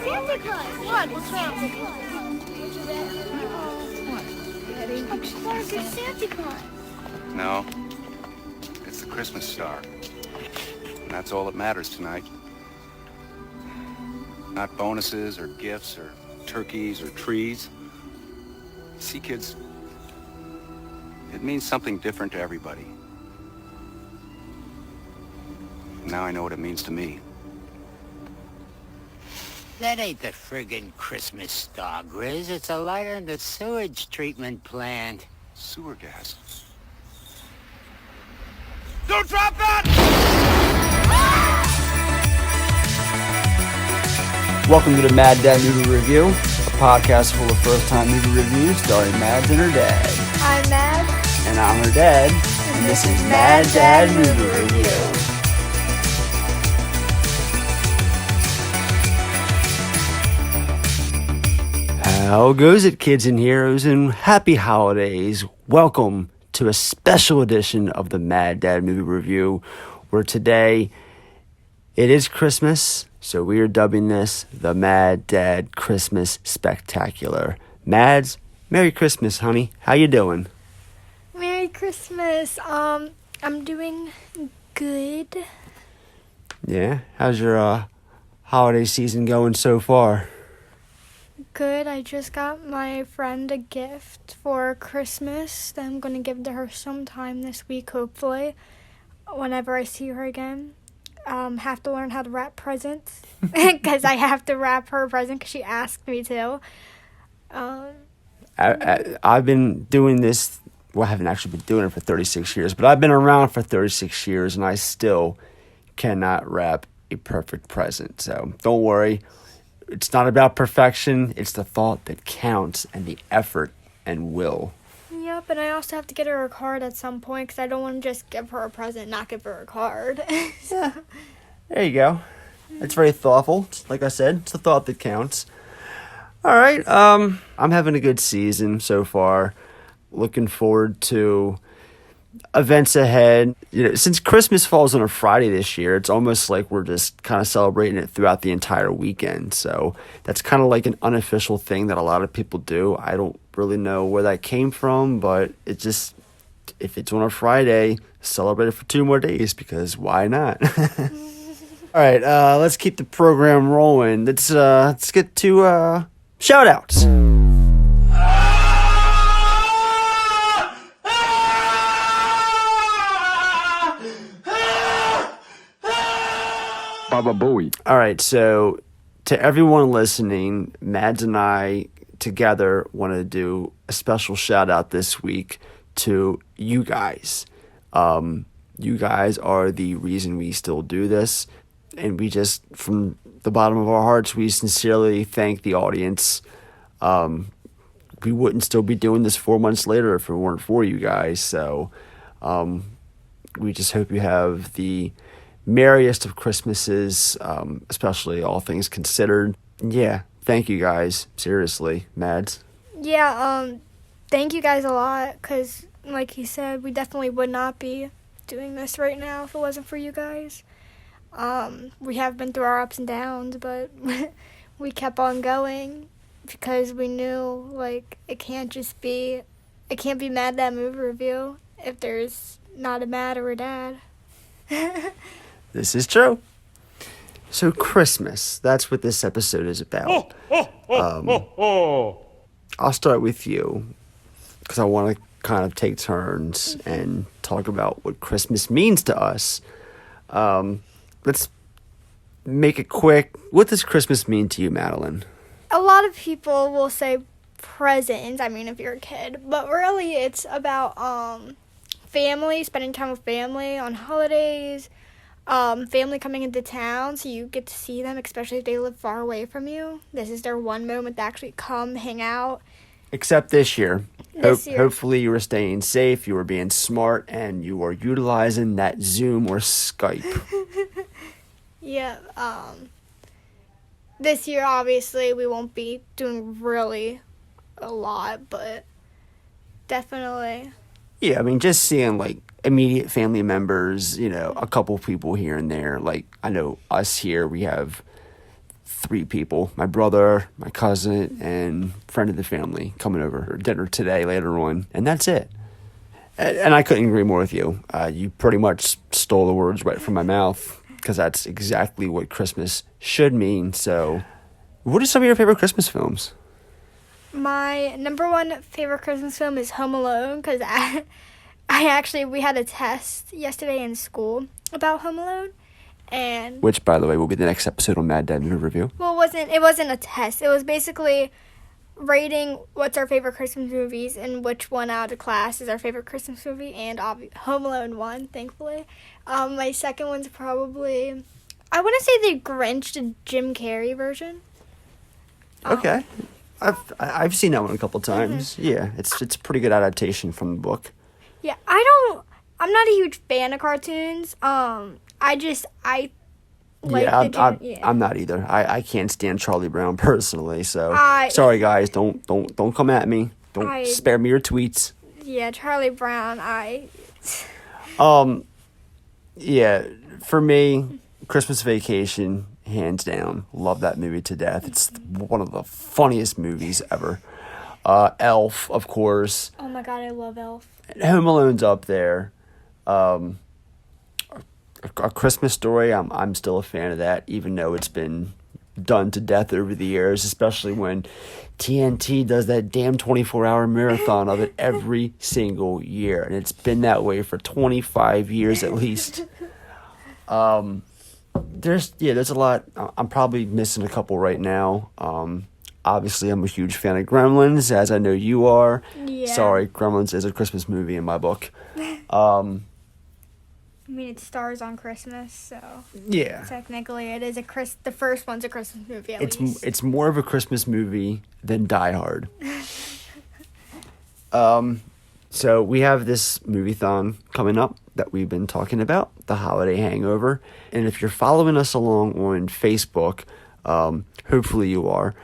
Santa Claus. What? What's wrong? It's Santa Claus. No, it's the Christmas star. And that's all that matters tonight. Not bonuses or gifts or turkeys or trees. See, kids, it means something different to everybody. Now I know what it means to me. That ain't the friggin' Christmas star, Grizz. It's a light on the sewage treatment plant. Sewer gas. Don't drop that! Welcome to the Mad Dad Movie Review, a podcast full of first-time movie reviews starring Mads and her dad. I'm Mad. And I'm her dad, and this is Mad Dad Movie Review. How goes it, kids and heroes, and happy holidays. Welcome to a special edition of the Mad Dad Movie Review, where today it is Christmas, so we are dubbing this the Mad Dad Christmas Spectacular. Mads, Merry Christmas, honey. How you doing? Merry Christmas. I'm doing good. Yeah? How's your holiday season going so far? Good. I just got my friend a gift for Christmas that I'm going to give to her sometime this week, hopefully, whenever I see her again. Have to learn how to wrap presents because I have to wrap her a present because she asked me to. I've been doing this, well, I haven't actually been doing it for 36 years, but I've been around for 36 years and I still cannot wrap a perfect present. So don't worry. It's not about perfection. It's the thought that counts and the effort and will. Yep, and I also have to get her a card at some point because I don't want to just give her a present, not give her a card. Yeah, there you go. It's very thoughtful. Like I said, it's the thought that counts. All right, I'm having a good season so far. Looking forward to events ahead. You know, since Christmas falls on a Friday this year, it's almost like we're just kind of celebrating it throughout the entire weekend. So that's kind of like an unofficial thing that a lot of people do. I don't really know where that came from, but it just, if it's on a Friday, celebrate it for 2 more days because why not? All right, let's keep the program rolling. Let's get to shout outs. Baba Booey. All right, so to everyone listening, Mads and I together want to do a special shout out this week to you guys. You guys are the reason we still do this, and we just, from the bottom of our hearts, we sincerely thank the audience. We wouldn't still be doing this 4 months later if it weren't for you guys. So we just hope you have the merriest of Christmases, especially all things considered. Yeah, thank you guys. Seriously, Mads. Yeah, thank you guys a lot because, like he said, we definitely would not be doing this right now if it wasn't for you guys. We have been through our ups and downs, but we kept on going because we knew, like, it can't be Mad Dad Movie Review if there's not a Mad or a Dad. This is true. So Christmas, that's what this episode is about. I'll start with you because I want to kind of take turns and talk about what Christmas means to us. Let's make it quick. What does Christmas mean to you, Madeline? A lot of people will say presents, I mean, if you're a kid, but really it's about family, spending time with family on holidays, family coming into town so you get to see them, especially if they live far away from you. This is their one moment to actually come hang out. Except this year. This year. Hopefully you were staying safe, you were being smart, and you are utilizing that Zoom or Skype. Yeah, this year obviously we won't be doing really a lot, but definitely. Yeah, I mean, just seeing, like, immediate family members, you know, a couple people here and there. Like, I know us here, we have 3 people, my brother, my cousin, and friend of the family coming over for dinner today later on, and that's it. And I couldn't agree more with you. You pretty much stole the words right from my mouth, because that's exactly what Christmas should mean. So, what are some of your favorite Christmas films? My number one favorite Christmas film is Home Alone, because we had a test yesterday in school about Home Alone, and Which, by the way, will be the next episode on Mad Dad Movie Review. well, it wasn't a test. It was basically rating what's our favorite Christmas movies and which one out of the class is our favorite Christmas movie, and Home Alone won, thankfully. My second one's probably, I want to say the Grinch, the Jim Carrey version. Okay. I've seen that one a couple times. Mm-hmm. Yeah, it's a pretty good adaptation from the book. Yeah, I'm not a huge fan of cartoons. I'm not either. I can't stand Charlie Brown personally, so I- sorry guys, don't come at me. Don't spare me your tweets. Yeah, Charlie Brown, Yeah, for me, Christmas Vacation, hands down, love that movie to death. It's one of the funniest movies ever. Elf, of course. oh my god, I love Elf. Home Alone's up there. A Christmas Story, I'm still a fan of that, even though it's been done to death over the years, especially when TNT does that damn 24-hour marathon of it every single year, and it's been that way for 25 years at least. There's a lot. I'm probably missing a couple right now. Obviously, I'm a huge fan of Gremlins, as I know you are. Yeah. Sorry, Gremlins is a Christmas movie in my book. I mean, it stars on Christmas, so Yeah. technically it is the first one's a Christmas movie at least. It's more of a Christmas movie than Die Hard. So we have this movie-thon coming up that we've been talking about, the Holiday Hangover. And if you're following us along on Facebook, hopefully you are,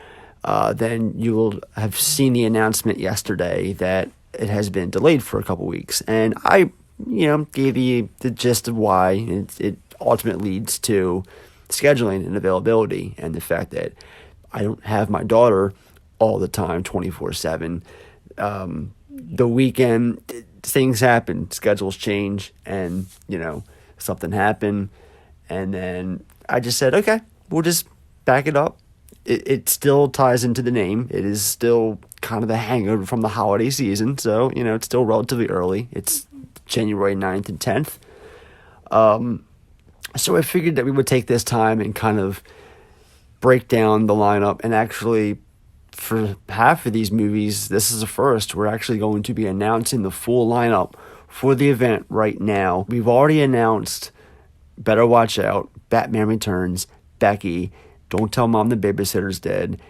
then you will have seen the announcement yesterday that it has been delayed for a couple weeks. And I gave you the gist of why it ultimately leads to scheduling and availability, and the fact that I don't have my daughter all the time, 24/7. The weekend, things happen, schedules change, and something happened, and then I just said, okay, we'll just back it up. It still ties into the name. It is still kind of the hangover from the holiday season, so it's still relatively early. It's January 9th and 10th. So I figured that we would take this time and kind of break down the lineup, and actually for half of these movies, this is a first. We're actually going to be announcing the full lineup for the event right now. We've already announced Better Watch Out, Batman Returns, Becky, Don't Tell Mom the Babysitter's Dead,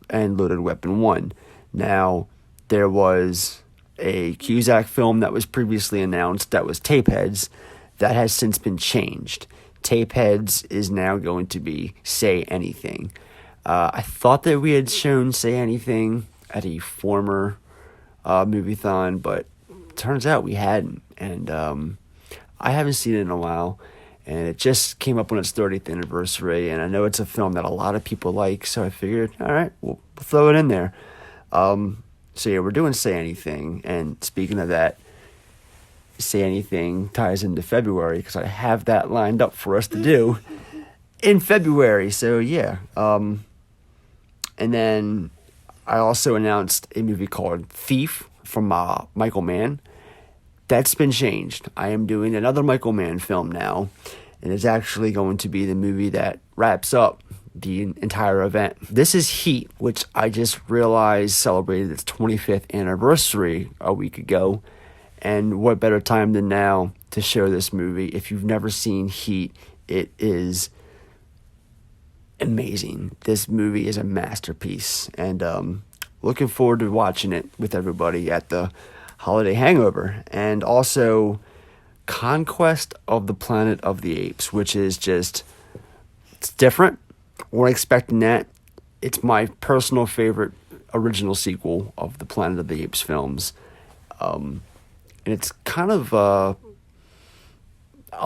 and Loaded Weapon 1. Now, there was a Cusack film that was previously announced that was Tapeheads that has since been changed. Tapeheads is now going to be Say Anything. I thought that we had shown Say Anything at a former movie-thon, but turns out we hadn't. And I haven't seen it in a while, and it just came up on its 30th anniversary, and I know it's a film that a lot of people like, so I figured, all right, we'll throw it in there. So yeah, we're doing Say Anything, and speaking of that, Say Anything ties into February, because I have that lined up for us to do in February, so yeah. And then I also announced a movie called Thief from Michael Mann. That's been changed. I am doing another Michael Mann film now, and it's actually going to be the movie that wraps up the entire event. This is Heat, which I just realized celebrated its 25th anniversary a week ago. And what better time than now to show this movie? If you've never seen Heat, it is amazing. This movie is a masterpiece, and looking forward to watching it with everybody at the Holiday Hangover. And also Conquest of the Planet of the Apes, which is just, it's different. Weren't expecting that. It's my personal favorite original sequel of the Planet of the Apes films. And it's kind of a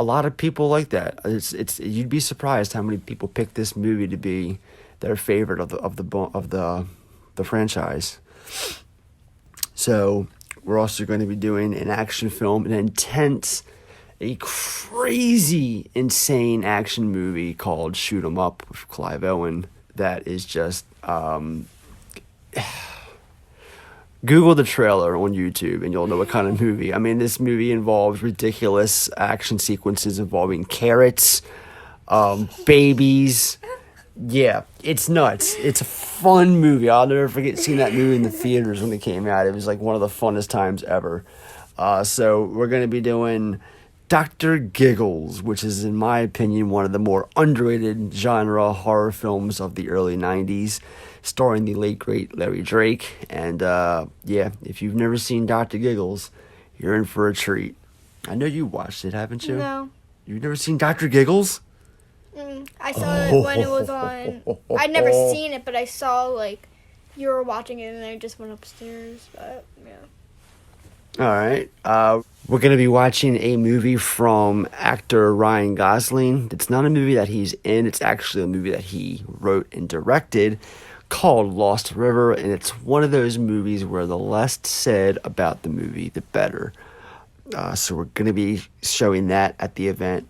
lot of people like that. It's you'd be surprised how many people pick this movie to be their favorite of the franchise. So we're also going to be doing an action film, a crazy, insane action movie called Shoot 'Em Up with Clive Owen. That is just Google the trailer on YouTube and you'll know what kind of movie. I mean, this movie involves ridiculous action sequences involving carrots, babies. Yeah, it's nuts. It's a fun movie. I'll never forget seeing that movie in the theaters when it came out. It was like one of the funnest times ever. So we're going to be doing Dr. Giggles, which is, in my opinion, one of the more underrated genre horror films of the early 90s, starring the late, great Larry Drake. And, if you've never seen Dr. Giggles, you're in for a treat. I know you watched it, haven't you? No. You've never seen Dr. Giggles? I saw it when it was on. I'd never seen it, but I saw, like, you were watching it, and I just went upstairs. But, yeah. All right. We're going to be watching a movie from actor Ryan Gosling. It's not a movie that he's in. It's actually a movie that he wrote and directed called Lost River, and it's one of those movies where the less said about the movie, the better. So we're going to be showing that at the event,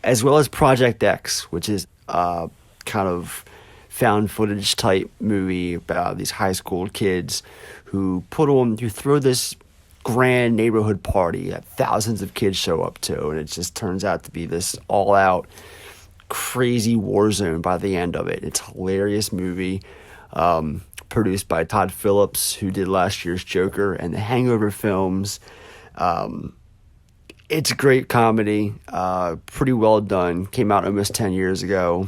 as well as Project X, which is kind of found footage type movie about these high school kids who throw this grand neighborhood party that thousands of kids show up to, and it just turns out to be this all-out crazy war zone by the end of it. It's a hilarious movie, produced by Todd Phillips, who did last year's Joker and the Hangover films. It's a great comedy, pretty well done, came out almost 10 years ago,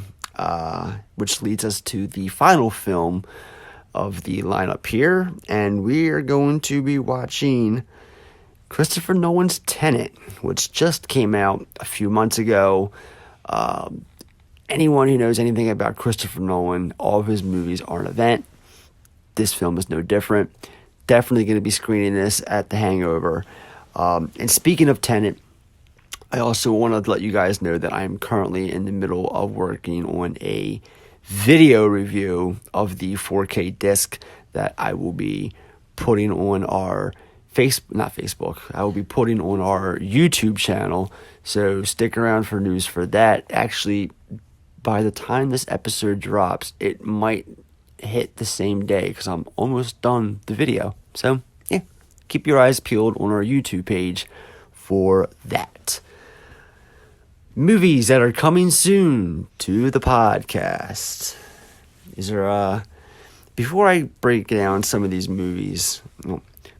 which leads us to the final film of the lineup here, and we are going to be watching Christopher Nolan's Tenet, which just came out a few months ago. Anyone who knows anything about Christopher Nolan, all of his movies are an event. This film is no different. Definitely going to be screening this at the Hangover. And speaking of Tenet, I also want to let you guys know that I am currently in the middle of working on a video review of the 4K disc that I will be putting on our I will be putting on our YouTube channel. So stick around for news for that. Actually, by the time this episode drops, it might hit the same day because I'm almost done the video. So yeah, keep your eyes peeled on our YouTube page for that. Movies that are coming soon to the podcast. Before I break down some of these movies,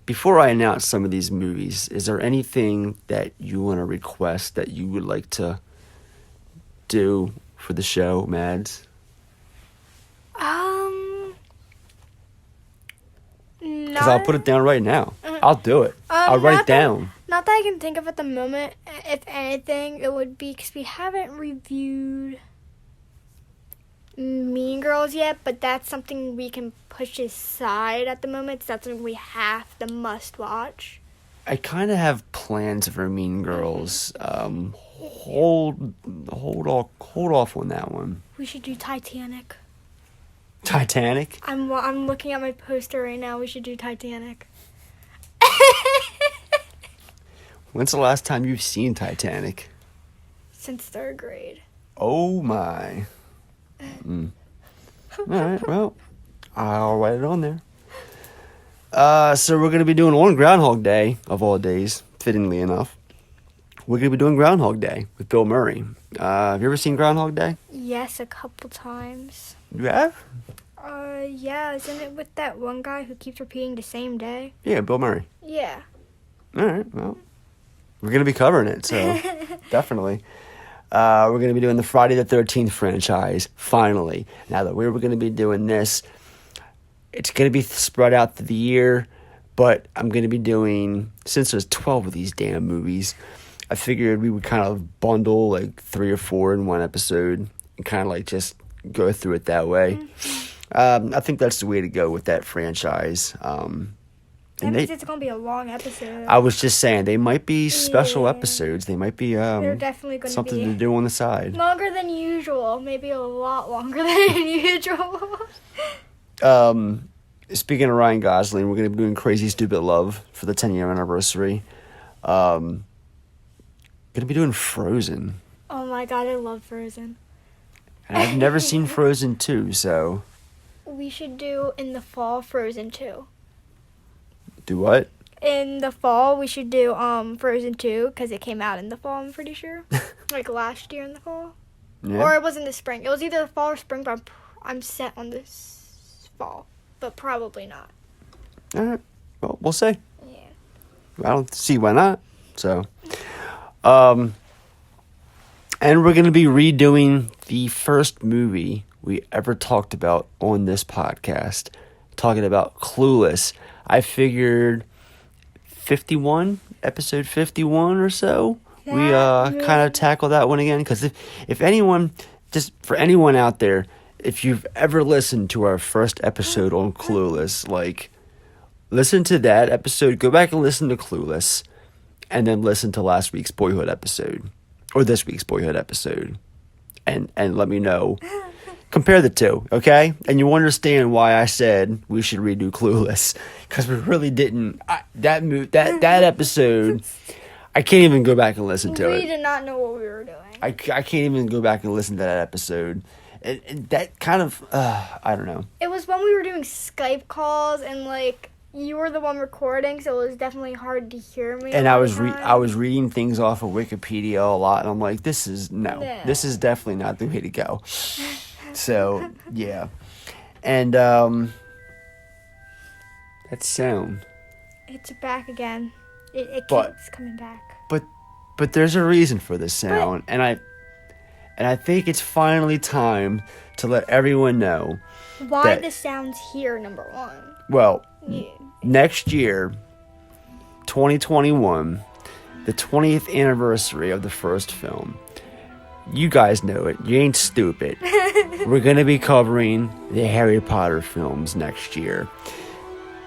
before I announce some of these movies, is there anything that you want to request that you would like to do for the show, Mads? Because I'll put it down right now. I'll do it. I'll write it down. Not that I can think of at the moment. If anything, it would be because we haven't reviewed Mean Girls yet, but that's something we can push aside at the moment. So that's something we have to must watch. I kind of have plans for Mean Girls. Hold off on that one. We should do Titanic. Titanic? I'm looking at my poster right now. We should do Titanic. When's the last time you've seen Titanic? Since 3rd grade. Oh my. All right, well, I'll write it on there. So we're going to be doing on Groundhog Day, of all days, fittingly enough. We're going to be doing Groundhog Day with Bill Murray. Have you ever seen Groundhog Day? Yes, a couple times. You have? Yeah, isn't it with that one guy who keeps repeating the same day? Yeah, Bill Murray. Yeah. All right, well, we're going to be covering it, so definitely. We're going to be doing the Friday the 13th franchise, finally. Now, the way we're going to be doing this, it's going to be spread out through the year, but I'm going to be doing, since there's 12 of these damn movies, I figured we would kind of bundle like 3 or 4 in one episode and kind of like just go through it that way. I think that's the way to go with that franchise. That means it's gonna be a long episode. I was just saying, they might be special Yeah. episodes. They might be They're definitely gonna something be to do on the side. longer than usual. Maybe a lot longer than usual. Speaking of Ryan Gosling, we're gonna be doing Crazy Stupid Love for the 10-year anniversary. Gonna be doing Frozen. Oh my god, I love Frozen. And I've never seen Frozen 2, so We should do in the fall Frozen 2. do what? In the fall, we should do Frozen 2 because it came out in the fall, I'm pretty sure. Like last year in the fall. Yeah. Or it was in the spring. It was either the fall or spring, but I'm set on this fall. But probably not. All right. Well, we'll see. Yeah. I don't see why not. So, and we're going to be redoing the first movie we ever talked about on this podcast, talking about Clueless. I figured episode 51 or so, we kind of tackle that one again. Because if anyone, just for anyone out there, if you've ever listened to our first episode on Clueless, like, listen to that episode, go back and listen to Clueless, and then listen to last week's Boyhood episode, or this week's Boyhood episode, and let me know. Compare the two, okay? And you'll understand why I said we should redo Clueless, because we really didn't. That episode, I can't even go back and listen to We it. did not know what we were doing. I can't even go back and listen to that episode. And that kind of, I don't know. It was when we were doing Skype calls and like you were the one recording, so it was definitely hard to hear me. And all I the was time. I was reading things off of Wikipedia a lot, and I'm like, this is No. this is definitely not the way to go. So yeah, and that sound, It's back again. It But- keeps coming back. but there's a reason for this sound, and I think it's finally time to let everyone know. Why that- the sound's here, number one. Well, Yeah. next year, 2021, the 20th anniversary of the first film. You guys know it. You ain't stupid. We're going to be covering the Harry Potter films next year.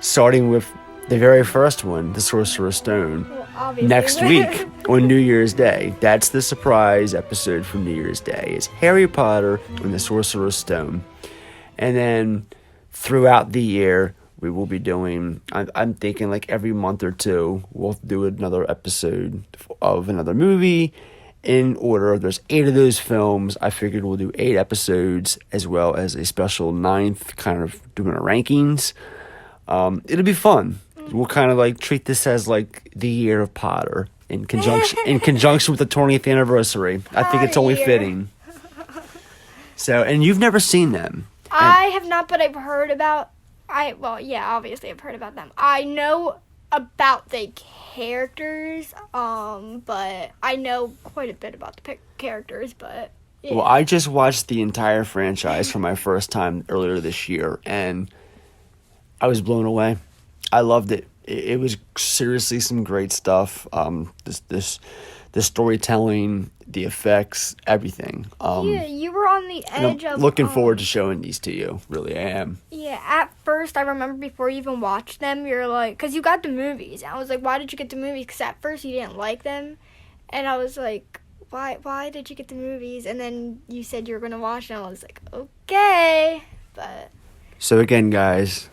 Starting with the very first one, The Sorcerer's Stone, Well, obviously. next week on New Year's Day. That's the surprise episode for New Year's Day. It's Harry Potter and the Sorcerer's Stone. And then throughout the year, we will be doing, I'm thinking like every month or two, we'll do another episode of another movie in order. There's 8 of those films. I figured we'll do 8 episodes as well as a special 9th, kind of doing a rankings. It'll be fun. We'll kind of like treat this as like the year of Potter in conjunction with the 20th anniversary. I think it's only Year. fitting. So, and you've never seen them. I have not, but I've heard about. Obviously I've heard about them. I know about the characters, but I know quite a bit about the characters, but. Yeah. Well, I just watched the entire franchise for my first time earlier this year, and I was blown away. I loved it. It was seriously some great stuff. The storytelling, the effects, everything. Yeah, you were on the And edge I'm of. looking forward to showing these to you. Really, I am. Yeah, at first, I remember before you even watched them, you're like, because you got the movies. And I was like, why did you get the movies? Because at first you didn't like them. And I was like, why did you get the movies? And then you said you were going to watch them. I was like, okay. But. So again, guys,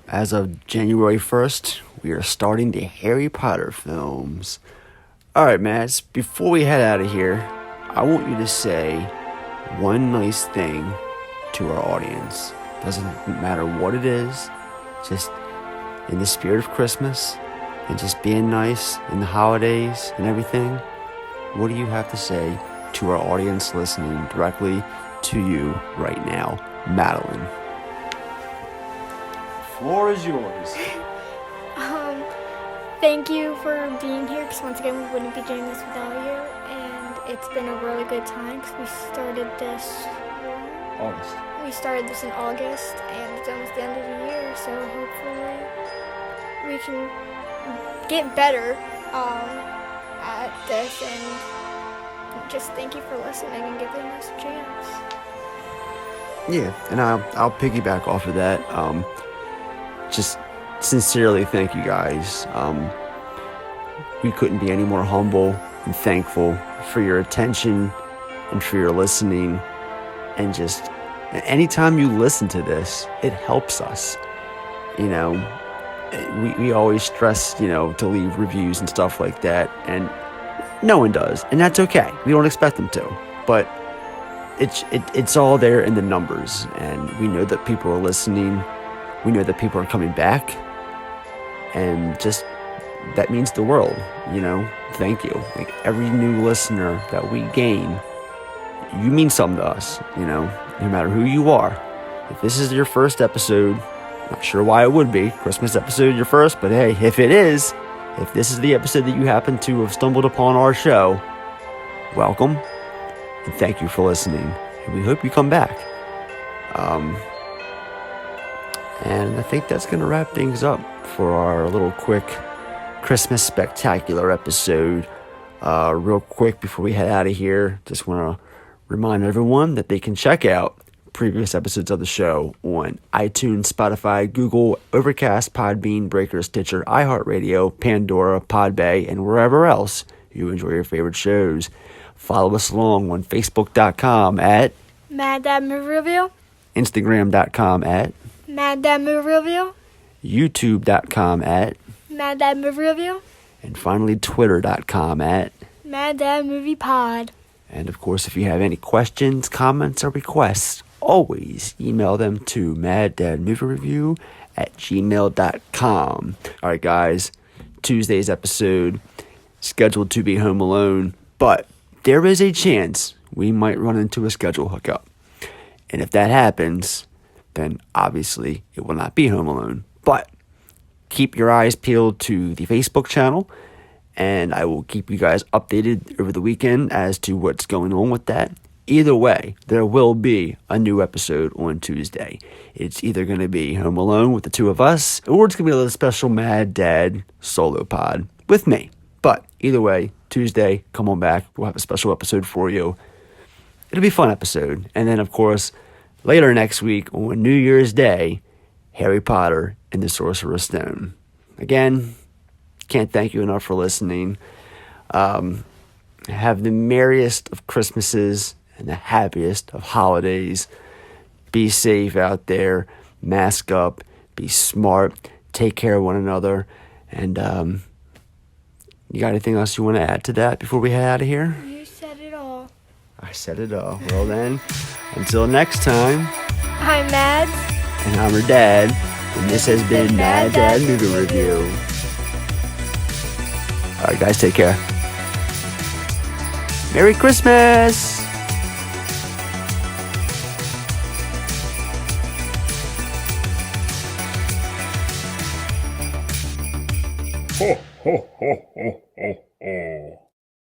as of January 1st, we are starting the Harry Potter films. All right, Mads, before we head out of here, I want you to say one nice thing to our audience. Doesn't matter what it is, just in the spirit of Christmas and just being nice in the holidays and everything. What do you have to say to our audience listening directly to you right now, Madeline? The floor is yours. Thank you for being here, because once again, we wouldn't be doing this without you. And it's been a really good time, because we started this in August, and it's almost the end of the year, so hopefully we can get better at this, and just thank you for listening and giving us a chance. Yeah, and I'll piggyback off of that. Just sincerely thank you guys. We couldn't be any more humble and thankful for your attention and for your listening. And just anytime you listen to this, it helps us. You know, we always stress, you know, to leave reviews and stuff like that. And no one does. And that's okay. We don't expect them to. But it's all there in the numbers. And we know that people are listening. We know that people are coming back. And just, that means the world, you know. Thank you. Like, every new listener that we gain, you mean something to us, you know, no matter who you are. If this is your first episode, not sure why it would be, Christmas episode your first, but hey, if it is, if this is the episode that you happen to have stumbled upon our show, welcome, and thank you for listening, and we hope you come back. And I think that's going to wrap things up for our little quick Christmas spectacular episode. Real quick before we head out of here, just want to remind everyone that they can check out previous episodes of the show on iTunes, Spotify, Google, Overcast, Podbean, Breaker, Stitcher, iHeartRadio, Pandora, Podbay, and wherever else you enjoy your favorite shows. Follow us along on Facebook.com at Mad Dad Movie Review, Instagram.com at Mad Dad Movie Review, YouTube.com at Mad Dad Movie Review, and finally Twitter.com at Mad Dad Movie Pod. And of course, if you have any questions, comments, or requests, always email them to maddadmoviereview@gmail.com. All right, guys, Tuesday's episode scheduled to be Home Alone, but there is a chance we might run into a schedule hookup. And if that happens, then obviously it will not be Home Alone. But keep your eyes peeled to the Facebook channel, and I will keep you guys updated over the weekend as to what's going on with that. Either way, there will be a new episode on Tuesday. It's either going to be Home Alone with the two of us, or it's going to be a little special Mad Dad solo pod with me. But either way, Tuesday, come on back. We'll have a special episode for you. It'll be a fun episode. And then, of course, later next week on New Year's Day, Harry Potter and the Sorcerer's Stone. Again, can't thank you enough for listening. Have the merriest of Christmases and the happiest of holidays. Be safe out there. Mask up. Be smart. Take care of one another. And you got anything else you want to add to that before we head out of here? You said it all. I said it all. Well then, until next time. I'm Mad. And I'm her dad. And this has been Mad Dad Movie Review. Alright guys, take care. Merry Christmas! Ho, ho, ho, ho, ho, ho.